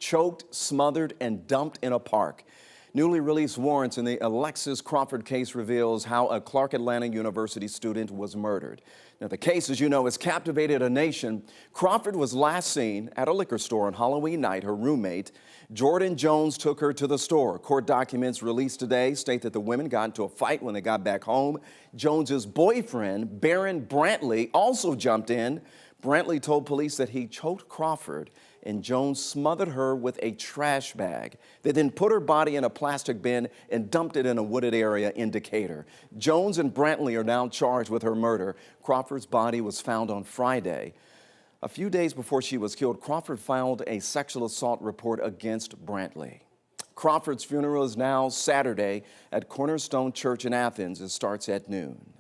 choked, smothered, and dumped in a park. Newly released warrants in the Alexis Crawford case reveals how a Clark Atlanta University student was murdered. Now, the case, as you know, has captivated a nation. Crawford was last seen at a liquor store on Halloween night. Her roommate, Jordyn Jones, took her to the store. Court documents released today state that the women got into a fight when they got back home. Jones's boyfriend, Baron Brantley, also jumped in. Brantley told police that he choked Crawford and Jones smothered her with a trash bag. They then put her body in a plastic bin and dumped it in a wooded area in Decatur. Jones and Brantley are now charged with her murder. Crawford's body was found on Friday. A few days before she was killed, Crawford filed a sexual assault report against Brantley. Crawford's funeral is now Saturday at Cornerstone Church in Athens. It starts at noon.